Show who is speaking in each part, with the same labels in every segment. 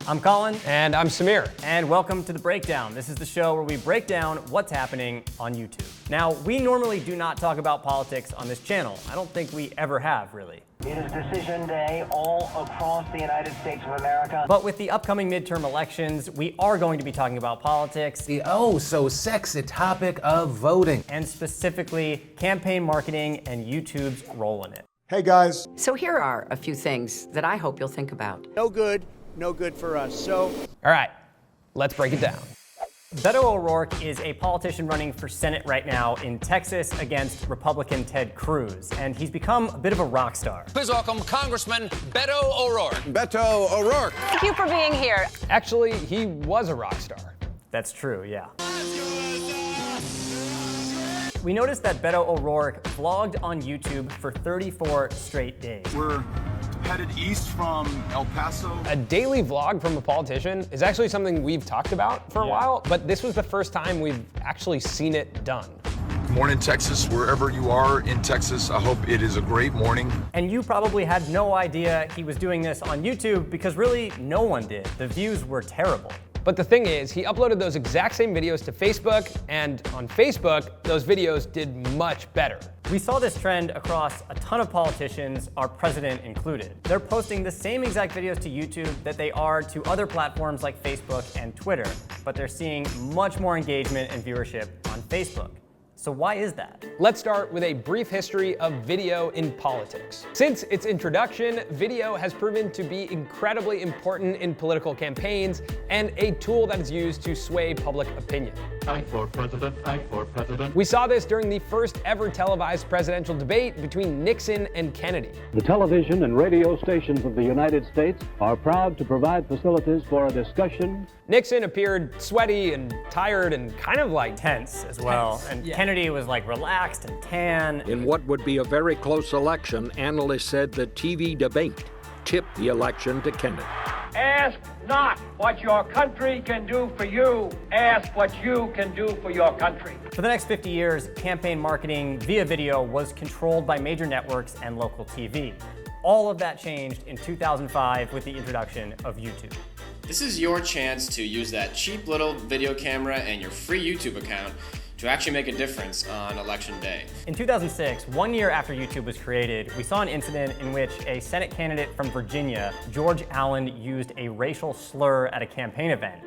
Speaker 1: I'm Colin.
Speaker 2: And I'm Samir.
Speaker 1: And welcome to The Breakdown. This is the show where we break down what's happening on YouTube. Now, we normally do not talk about politics on this channel. I don't think we ever have, really.
Speaker 3: It is decision day all across the United States of America.
Speaker 1: But with the upcoming midterm elections, we are going to be talking about politics.
Speaker 4: The oh so sexy topic of voting.
Speaker 1: And specifically, campaign marketing and YouTube's role in it.
Speaker 5: Hey guys.
Speaker 6: So here are a few things that I hope you'll think about.
Speaker 7: No good for us. So,
Speaker 2: all right, let's break it down.
Speaker 1: Beto O'Rourke is a politician running for Senate right now in Texas against Republican Ted Cruz, and he's become a bit of a rock star.
Speaker 8: Please welcome Congressman Beto O'Rourke.
Speaker 5: Beto O'Rourke.
Speaker 9: Thank you for being here.
Speaker 2: Actually, he was a rock star.
Speaker 1: That's true, yeah. We noticed that Beto O'Rourke vlogged on YouTube for 34 straight days.
Speaker 10: We're headed east from El Paso.
Speaker 2: A daily vlog from a politician is actually something we've talked about for a while, but this was the first time we've actually seen it done.
Speaker 10: Good morning, Texas. Wherever you are in Texas, I hope it is a great morning.
Speaker 1: And you probably had no idea he was doing this on YouTube because really no one did. The views were terrible.
Speaker 2: But the thing is, he uploaded those exact same videos to Facebook, and on Facebook, those videos did much better.
Speaker 1: We saw this trend across a ton of politicians, our president included. They're posting the same exact videos to YouTube that they are to other platforms like Facebook and Twitter, but they're seeing much more engagement and viewership on Facebook. So why is that?
Speaker 2: Let's start with a brief history of video in politics. Since its introduction, video has proven to be incredibly important in political campaigns and a tool that is used to sway public opinion.
Speaker 11: I for president, I for president.
Speaker 2: We saw this during the first ever televised presidential debate between Nixon and Kennedy.
Speaker 12: The television and radio stations of the United States are proud to provide facilities for a discussion.
Speaker 2: Nixon appeared sweaty and tired and kind of like
Speaker 1: tense as well. And Kennedy was like relaxed and tan.
Speaker 13: In what would be a very close election, analysts said the TV debate tipped the election to Kennedy.
Speaker 14: Ask not what your country can do for you. Ask what you can do for your country.
Speaker 1: For the next 50 years, campaign marketing via video was controlled by major networks and local TV. All of that changed in 2005 with the introduction of YouTube.
Speaker 15: This is your chance to use that cheap little video camera and your free YouTube account to actually make a difference on election day.
Speaker 1: In 2006, 1 year after YouTube was created, we saw an incident in which a Senate candidate from Virginia, George Allen, used a racial slur at a campaign event.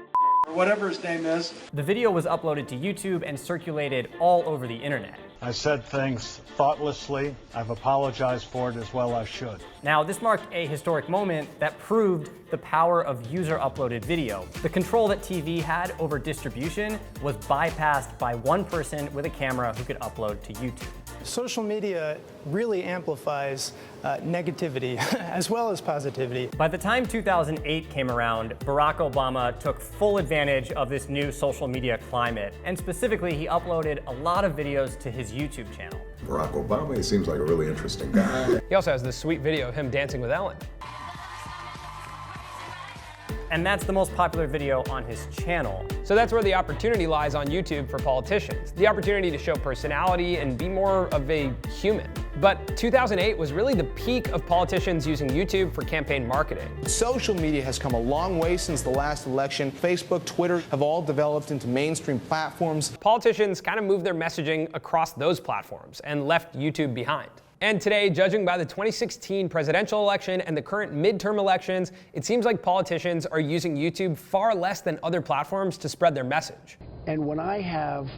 Speaker 5: Or whatever his name is.
Speaker 1: The video was uploaded to YouTube and circulated all over the internet.
Speaker 16: I said things thoughtlessly. I've apologized for it as well I should.
Speaker 1: Now, this marked a historic moment that proved the power of user-uploaded video. The control that TV had over distribution was bypassed by one person with a camera who could upload to YouTube.
Speaker 17: Social media really amplifies negativity as well as positivity.
Speaker 1: By the time 2008 came around, Barack Obama took full advantage of this new social media climate, and specifically he uploaded a lot of videos to his YouTube channel.
Speaker 18: Barack Obama, he seems like a really interesting guy.
Speaker 2: He also has this sweet video of him dancing with Ellen.
Speaker 1: And that's the most popular video on his channel.
Speaker 2: So that's where the opportunity lies on YouTube for politicians. The opportunity to show personality and be more of a human. But 2008 was really the peak of politicians using YouTube for campaign marketing.
Speaker 19: Social media has come a long way since the last election. Facebook, Twitter have all developed into mainstream platforms.
Speaker 2: Politicians kind of moved their messaging across those platforms and left YouTube behind. And today, judging by the 2016 presidential election and the current midterm elections, it seems like politicians are using YouTube far less than other platforms to spread their message.
Speaker 20: And when I have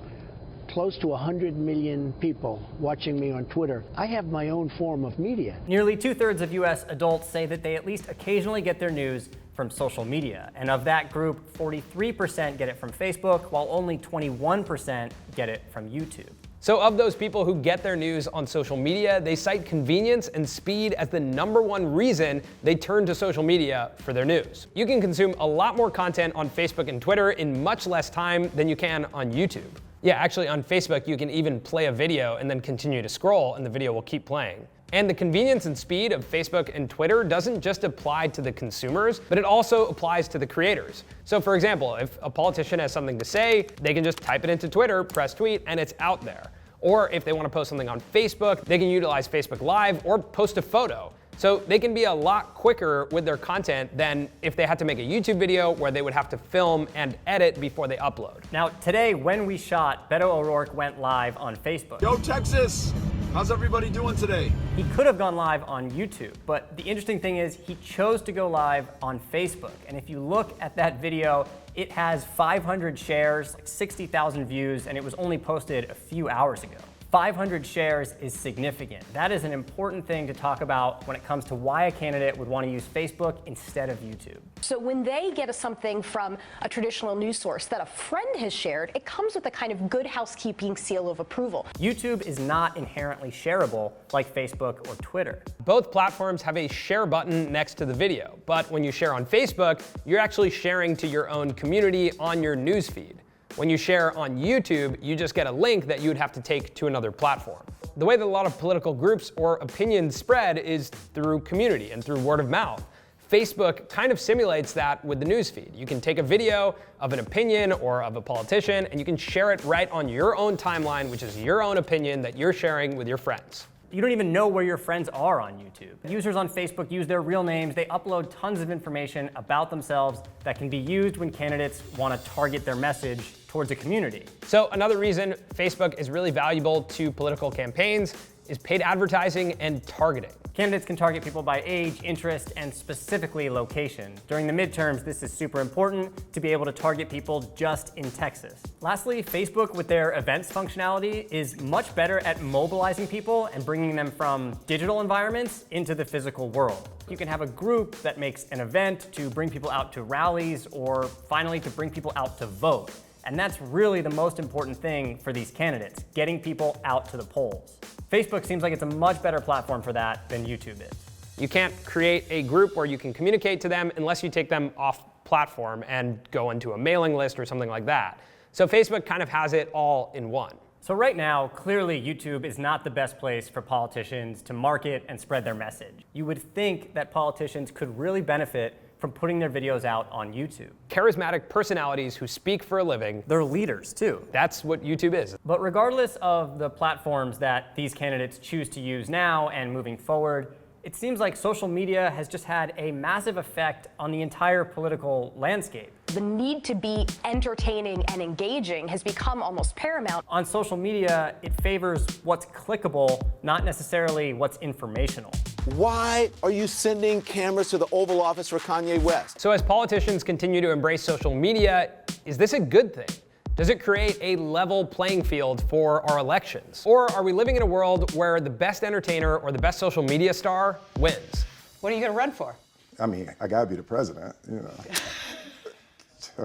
Speaker 20: close to 100 million people watching me on Twitter, I have my own form of media.
Speaker 1: Nearly 2/3 of US adults say that they at least occasionally get their news from social media. And of that group, 43% get it from Facebook, while only 21% get it from YouTube.
Speaker 2: So of those people who get their news on social media, they cite convenience and speed as the #1 reason they turn to social media for their news. You can consume a lot more content on Facebook and Twitter in much less time than you can on YouTube. Yeah, actually on Facebook, you can even play a video and then continue to scroll and the video will keep playing. And the convenience and speed of Facebook and Twitter doesn't just apply to the consumers, but it also applies to the creators. So for example, if a politician has something to say, they can just type it into Twitter, press tweet, and it's out there. Or if they want to post something on Facebook, they can utilize Facebook Live or post a photo. So they can be a lot quicker with their content than if they had to make a YouTube video where they would have to film and edit before they upload.
Speaker 1: Now, today, when we shot, Beto O'Rourke went live on Facebook.
Speaker 5: Yo, Texas! How's everybody doing today?
Speaker 1: He could have gone live on YouTube, but the interesting thing is he chose to go live on Facebook. And if you look at that video, it has 500 shares, like 60,000 views, and it was only posted a few hours ago. 500 shares is significant. That is an important thing to talk about when it comes to why a candidate would want to use Facebook instead of YouTube.
Speaker 9: So when they get something from a traditional news source that a friend has shared, it comes with a kind of good housekeeping seal of approval.
Speaker 1: YouTube is not inherently shareable like Facebook or Twitter.
Speaker 2: Both platforms have a share button next to the video, but when you share on Facebook, you're actually sharing to your own community on your newsfeed. When you share on YouTube, you just get a link that you would have to take to another platform. The way that a lot of political groups or opinions spread is through community and through word of mouth. Facebook kind of simulates that with the newsfeed. You can take a video of an opinion or of a politician, and you can share it right on your own timeline, which is your own opinion that you're sharing with your friends.
Speaker 1: You don't even know where your friends are on YouTube. Users on Facebook use their real names. They upload tons of information about themselves that can be used when candidates want to target their message towards a community.
Speaker 2: So another reason Facebook is really valuable to political campaigns is paid advertising and targeting.
Speaker 1: Candidates can target people by age, interest, and specifically location. During the midterms, this is super important to be able to target people just in Texas. Lastly, Facebook with their events functionality is much better at mobilizing people and bringing them from digital environments into the physical world. You can have a group that makes an event to bring people out to rallies or finally to bring people out to vote. And that's really the most important thing for these candidates, getting people out to the polls. Facebook seems like it's a much better platform for that than YouTube is.
Speaker 2: You can't create a group where you can communicate to them unless you take them off platform and go into a mailing list or something like that. So Facebook kind of has it all in one.
Speaker 1: So right now, clearly YouTube is not the best place for politicians to market and spread their message. You would think that politicians could really benefit from putting their videos out on YouTube.
Speaker 2: Charismatic personalities who speak for a living.
Speaker 1: They're leaders too.
Speaker 2: That's what YouTube is.
Speaker 1: But regardless of the platforms that these candidates choose to use now and moving forward, it seems like social media has just had a massive effect on the entire political landscape.
Speaker 9: The need to be entertaining and engaging has become almost paramount.
Speaker 1: On social media, it favors what's clickable, not necessarily what's informational.
Speaker 21: Why are you sending cameras to the Oval Office for Kanye West?
Speaker 2: So as politicians continue to embrace social media, is this a good thing? Does it create a level playing field for our elections? Or are we living in a world where the best entertainer or the best social media star wins?
Speaker 22: What are you going to run for?
Speaker 18: I mean, I gotta be the president, you know.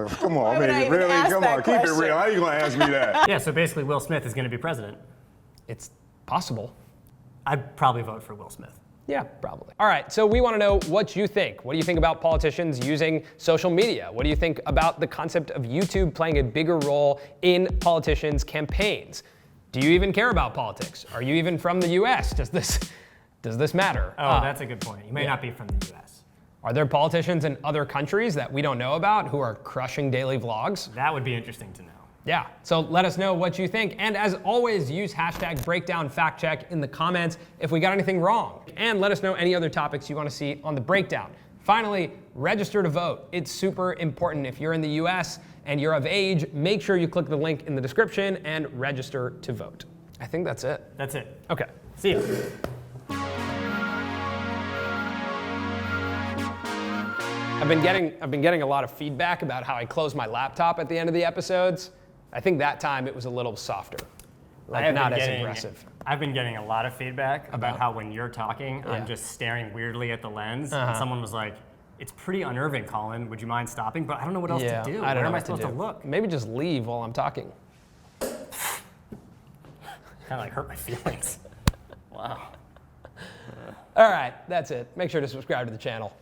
Speaker 18: Come on,
Speaker 22: Why
Speaker 18: I mean, really, come on, keep it real. How are you gonna ask me that?
Speaker 1: Yeah, so basically Will Smith is gonna be president.
Speaker 2: It's possible.
Speaker 1: I'd probably vote for Will Smith.
Speaker 2: Yeah, probably. All right, so we want to know what you think. What do you think about politicians using social media? What do you think about the concept of YouTube playing a bigger role in politicians' campaigns? Do you even care about politics? Are you even from the US? Does this matter?
Speaker 1: Oh, that's a good point. You may not be from the US.
Speaker 2: Are there politicians in other countries that we don't know about who are crushing daily vlogs?
Speaker 1: That would be interesting to know.
Speaker 2: Yeah, so let us know what you think. And as always, use hashtag #BreakdownFactCheck in the comments if we got anything wrong. And let us know any other topics you want to see on the breakdown. Finally, register to vote. It's super important. If you're in the US and you're of age, make sure you click the link in the description and register to vote. I think that's it.
Speaker 1: That's it.
Speaker 2: Okay.
Speaker 1: See you.
Speaker 2: I've been getting a lot of feedback about how I close my laptop at the end of the episodes. I think that time it was a little softer, like not as aggressive.
Speaker 1: I've been getting a lot of feedback about how when you're talking, I'm just staring weirdly at the lens. And someone was like, "It's pretty unnerving, Colin. Would you mind stopping?" But I don't know what else to do.
Speaker 2: I don't know
Speaker 1: Where am I
Speaker 2: what
Speaker 1: supposed to look?
Speaker 2: Maybe just leave while I'm talking.
Speaker 1: Kind of like hurt my feelings. Wow.
Speaker 2: All right, that's it. Make sure to subscribe to the channel.